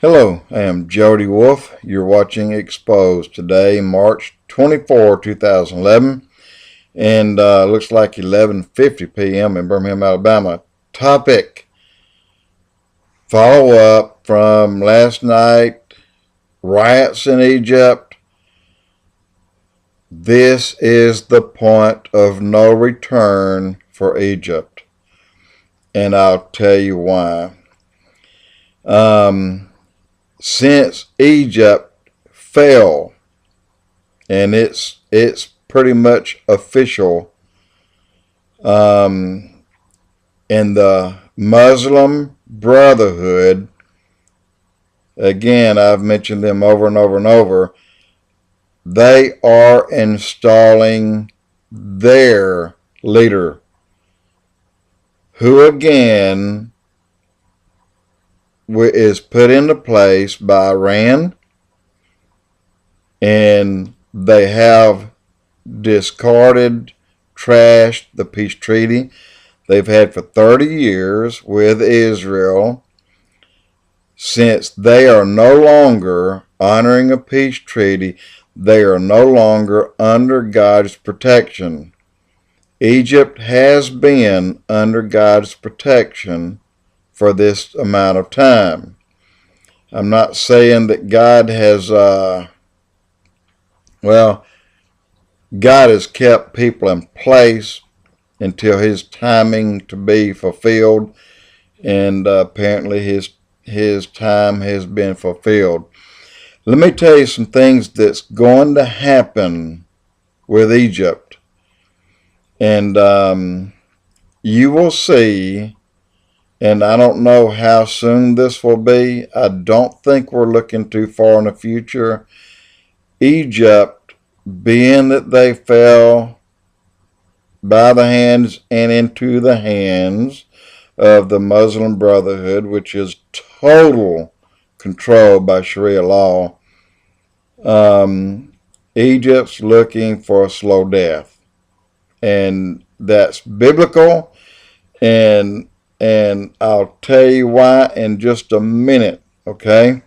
Hello, I am Jody Wolf. You're watching Expoz today, March 24, 2011, and looks like 11:50 p.m. in Birmingham, Alabama. Topic: follow up from last night, riots in Egypt. This is the point of no return for Egypt, and I'll tell you why. Since Egypt fell, and it's pretty much official, and the Muslim Brotherhood, again, I've mentioned them over and over and over, they are installing their leader, who again is put into place by Iran, and they have discarded, trashed the peace treaty they've had for 30 years with Israel, since they are no longer honoring a peace treaty. They are no longer under God's protection. Egypt has been under God's protection for this amount of time. I'm not saying that God has, God has kept people in place until His timing to be fulfilled, and apparently His time has been fulfilled. Let me tell you some things that's going to happen with Egypt, and you will see. And I don't know how soon this will be. I don't think we're looking too far in the future. Egypt, being that they fell by the hands and into the hands of the Muslim Brotherhood, which is total control by Sharia law, Egypt's looking for a slow death. And that's biblical, and I'll tell you why in just a minute, okay?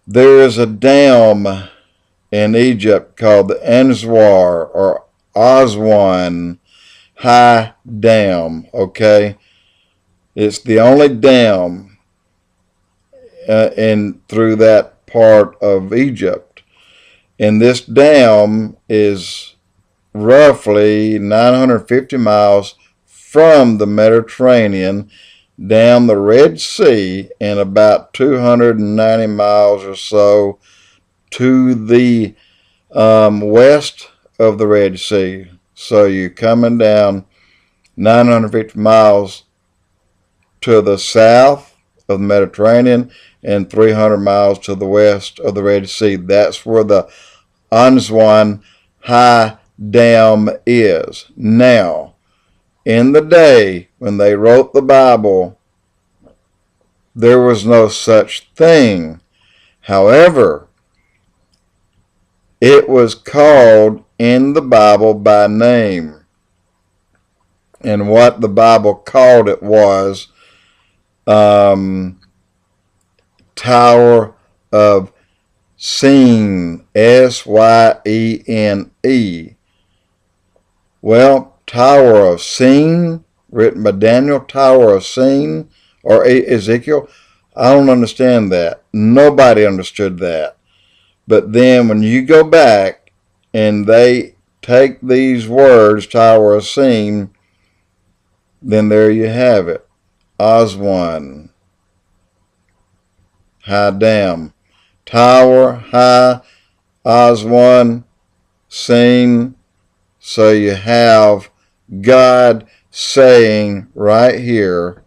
There is a dam in Egypt called the Anzwar or Aswan High Dam, okay? It's the only dam through that part of Egypt. And this dam is roughly 950 miles from the Mediterranean down the Red Sea, and about 290 miles or so to the west of the Red Sea. So you're coming down 950 miles to the south of the Mediterranean and 300 miles to the west of the Red Sea. That's where the Aswan High Dam is. Now, in the day when they wrote the Bible, there was no such thing. However, it was called in the Bible by name. And what the Bible called it was Tower of Syene, Syene. Well, Tower of Syene, written by Daniel, Tower of Syene, or Ezekiel. I don't understand that. Nobody understood that. But then when you go back and they take these words, Tower of Syene, then there you have it. Aswan, High Dam. Tower, High, Aswan, Syene. So you have God saying right here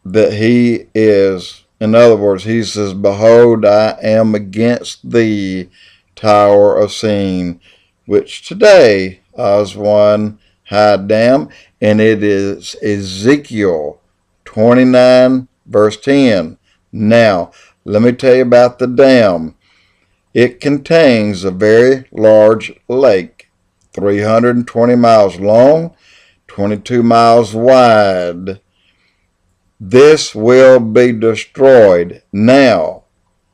that He is, in other words, He says, "Behold, I am against thee, Tower of Syene," which today is one High Dam, and it is Ezekiel 29, verse 10. Now, let me tell you about the dam. It contains a very large lake, 320 miles long, 22 miles wide. This will be destroyed. Now,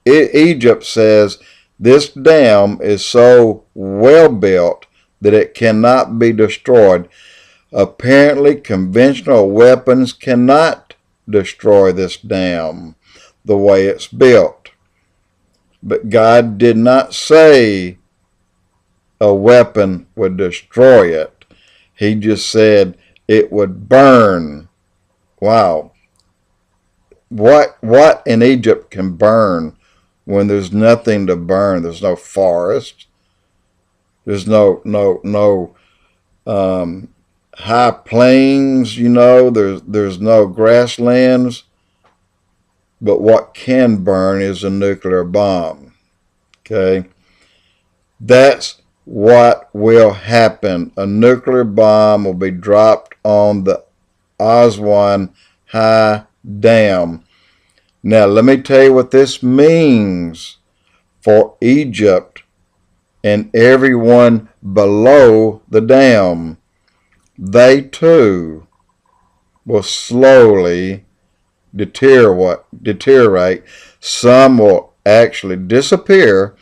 Egypt says this dam is so well built that it cannot be destroyed. Apparently, conventional weapons cannot destroy this dam the way it's built. But God did not say a weapon would destroy it. He just said it would burn. Wow. What in Egypt can burn when there's nothing to burn? There's no forest. There's no high plains, there's no grasslands. But what can burn is a nuclear bomb. Okay? That's what will happen. A nuclear bomb will be dropped on the Aswan High Dam. Now, let me tell you what this means for Egypt and everyone below the dam. They too will slowly deteriorate. Some will actually disappear.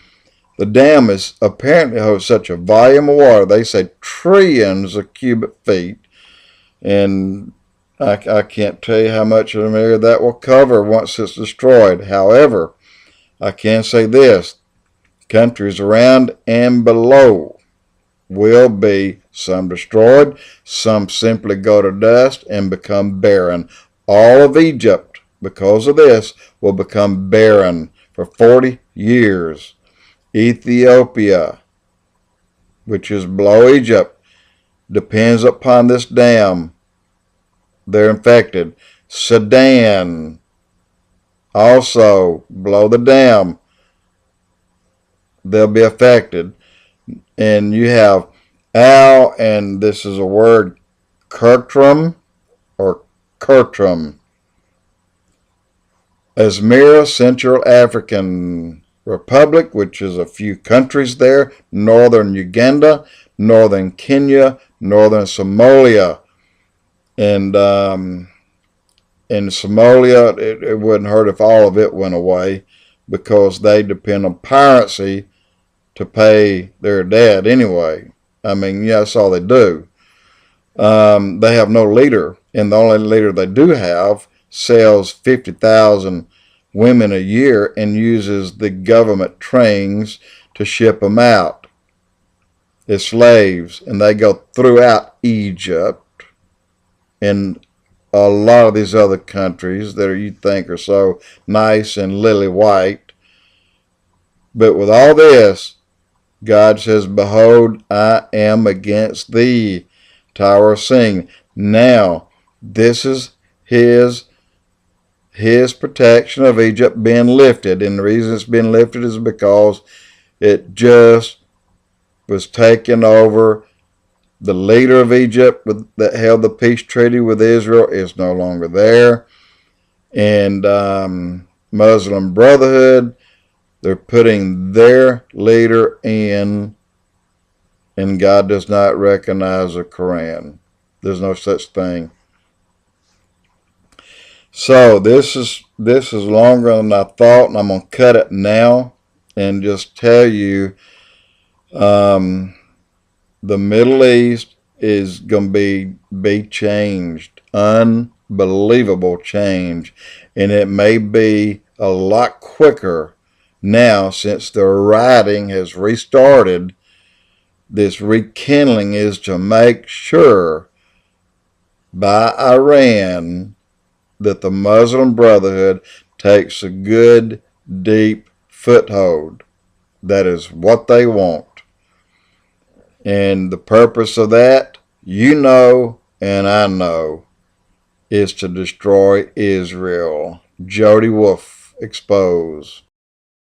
The dam is apparently holds such a volume of water. They say trillions of cubic feet. And I can't tell you how much of an area that will cover once it's destroyed. However, I can say this. Countries around and below will be some destroyed, some simply go to dust and become barren. All of Egypt, because of this, will become barren for 40 years. Ethiopia, which is below Egypt, depends upon this dam. They're infected. Sudan, also below the dam, they'll be affected. And you have and this is a word, Kurtrum or Kurtrum. Asmira, Central African Republic, which is a few countries there, northern Uganda, northern Kenya, northern Somalia. And in Somalia, it wouldn't hurt if all of it went away because they depend on piracy to pay their debt anyway. I mean, yeah, that's all they do. They have no leader, and the only leader they do have sells 50,000 women a year and uses the government trains to ship them out as slaves, and they go throughout Egypt and a lot of these other countries that you think are so nice and lily white. But with all this, God says, behold, I am against thee, Tower of Sing. Now, this is his protection of Egypt being lifted. And the reason it's been lifted is because it just was taken over. The leader of Egypt that held the peace treaty with Israel is no longer there. And Muslim Brotherhood, they're putting their leader in, and God does not recognize the Quran. There's no such thing. So this is longer than I thought, and I'm going to cut it now and just tell you the Middle East is going to be changed. Unbelievable change. And it may be a lot quicker now since the rioting has restarted. This rekindling is to make sure by Iran that the Muslim Brotherhood takes a good, deep foothold. That is what they want. And the purpose of that, you know, and I know, is to destroy Israel. Jody Wolf, Expoz.